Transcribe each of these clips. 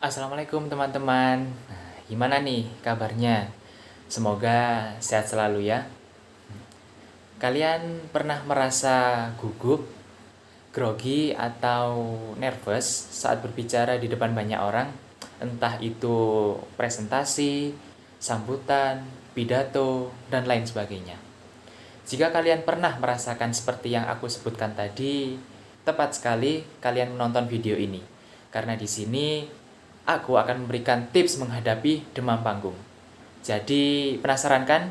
Assalamualaikum teman-teman. Gimana nih kabarnya? Semoga sehat selalu ya. Kalian pernah merasa gugup, grogi, atau nervous saat berbicara di depan banyak orang? Entah itu presentasi, sambutan, pidato, dan lain sebagainya. Jika kalian pernah merasakan seperti yang aku sebutkan tadi, tepat sekali kalian menonton video ini. Karena di sini aku akan memberikan tips menghadapi demam panggung. Jadi, penasaran kan?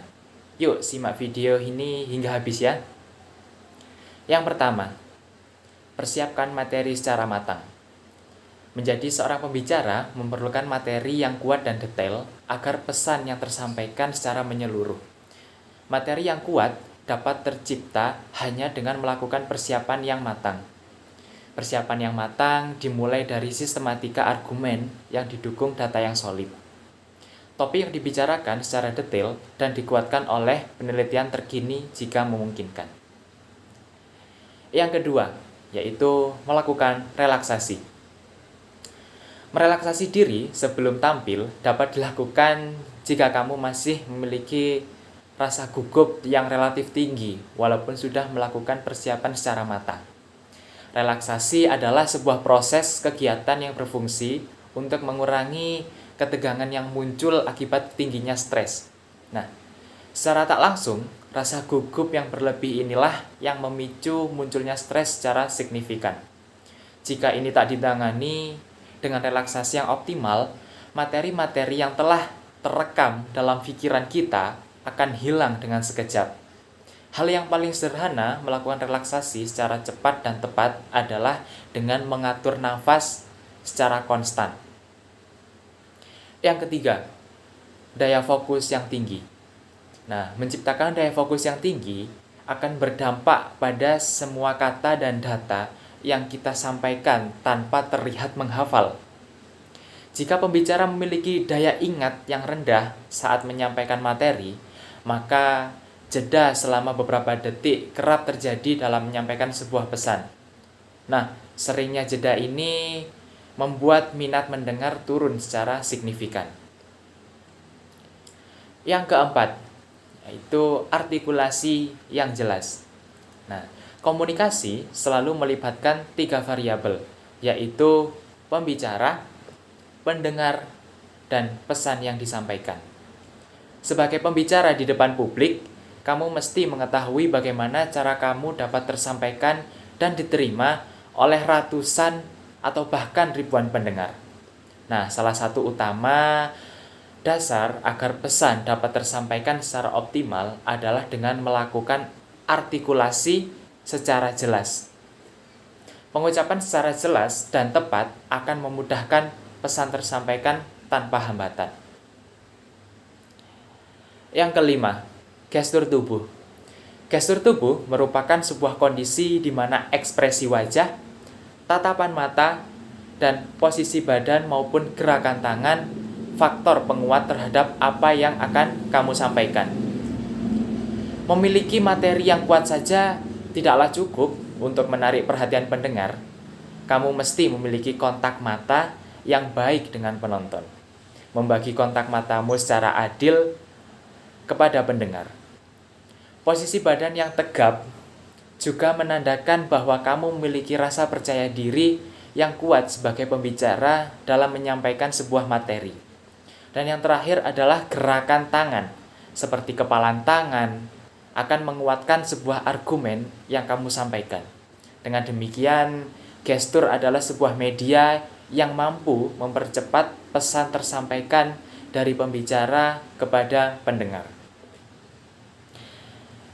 Yuk, simak video ini hingga habis ya. Yang pertama, persiapkan materi secara matang. Menjadi seorang pembicara memerlukan materi yang kuat dan detail agar pesan yang tersampaikan secara menyeluruh. Materi yang kuat dapat tercipta hanya dengan melakukan persiapan yang matang. Persiapan yang matang dimulai dari sistematika argumen yang didukung data yang solid. Topik yang dibicarakan secara detail dan dikuatkan oleh penelitian terkini jika memungkinkan. Yang kedua, yaitu melakukan relaksasi. Merelaksasi diri sebelum tampil dapat dilakukan jika kamu masih memiliki rasa gugup yang relatif tinggi walaupun sudah melakukan persiapan secara matang. Relaksasi adalah sebuah proses kegiatan yang berfungsi untuk mengurangi ketegangan yang muncul akibat tingginya stres. Nah, secara tak langsung, rasa gugup yang berlebih inilah yang memicu munculnya stres secara signifikan. Jika ini tak ditangani dengan relaksasi yang optimal, materi-materi yang telah terekam dalam pikiran kita akan hilang dengan sekejap. Hal yang paling sederhana melakukan relaksasi secara cepat dan tepat adalah dengan mengatur nafas secara konstan. Yang ketiga, daya fokus yang tinggi. Nah, menciptakan daya fokus yang tinggi akan berdampak pada semua kata dan data yang kita sampaikan tanpa terlihat menghafal. Jika pembicara memiliki daya ingat yang rendah saat menyampaikan materi, maka jeda selama beberapa detik kerap terjadi dalam menyampaikan sebuah pesan. Nah, seringnya jeda ini membuat minat mendengar turun secara signifikan. Yang keempat, yaitu artikulasi yang jelas. Nah, komunikasi selalu melibatkan 3 variabel, yaitu pembicara, pendengar, dan pesan yang disampaikan. Sebagai pembicara di depan publik, kamu mesti mengetahui bagaimana cara kamu dapat tersampaikan dan diterima oleh ratusan atau bahkan ribuan pendengar. Nah, salah satu utama dasar agar pesan dapat tersampaikan secara optimal adalah dengan melakukan artikulasi secara jelas. Pengucapan secara jelas dan tepat akan memudahkan pesan tersampaikan tanpa hambatan. Yang kelima, gestur tubuh. Gestur tubuh merupakan sebuah kondisi di mana ekspresi wajah, tatapan mata, dan posisi badan maupun gerakan tangan faktor penguat terhadap apa yang akan kamu sampaikan. Memiliki materi yang kuat saja tidaklah cukup untuk menarik perhatian pendengar. Kamu mesti memiliki kontak mata yang baik dengan penonton. Membagi kontak matamu secara adil kepada pendengar. Posisi badan yang tegap juga menandakan bahwa kamu memiliki rasa percaya diri yang kuat sebagai pembicara dalam menyampaikan sebuah materi. Dan yang terakhir adalah gerakan tangan, seperti kepalan tangan, akan menguatkan sebuah argumen yang kamu sampaikan. Dengan demikian, gestur adalah sebuah media yang mampu mempercepat pesan tersampaikan dari pembicara kepada pendengar.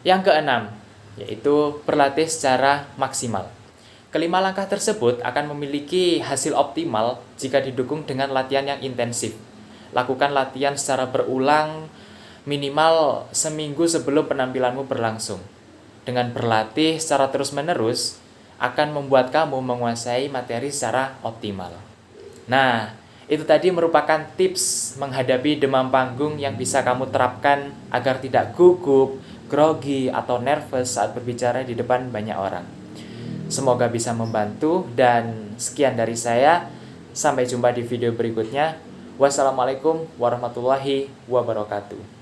Yang keenam, yaitu berlatih secara maksimal. Kelima langkah tersebut akan memiliki hasil optimal jika didukung dengan latihan yang intensif. Lakukan latihan secara berulang minimal seminggu sebelum penampilanmu berlangsung. Dengan berlatih secara terus-menerus akan membuat kamu menguasai materi secara optimal. Nah, itu tadi merupakan tips menghadapi demam panggung yang bisa kamu terapkan agar tidak gugup, grogi, atau nervous saat berbicara di depan banyak orang. Semoga bisa membantu dan sekian dari saya. Sampai jumpa di video berikutnya. Wassalamualaikum warahmatullahi wabarakatuh.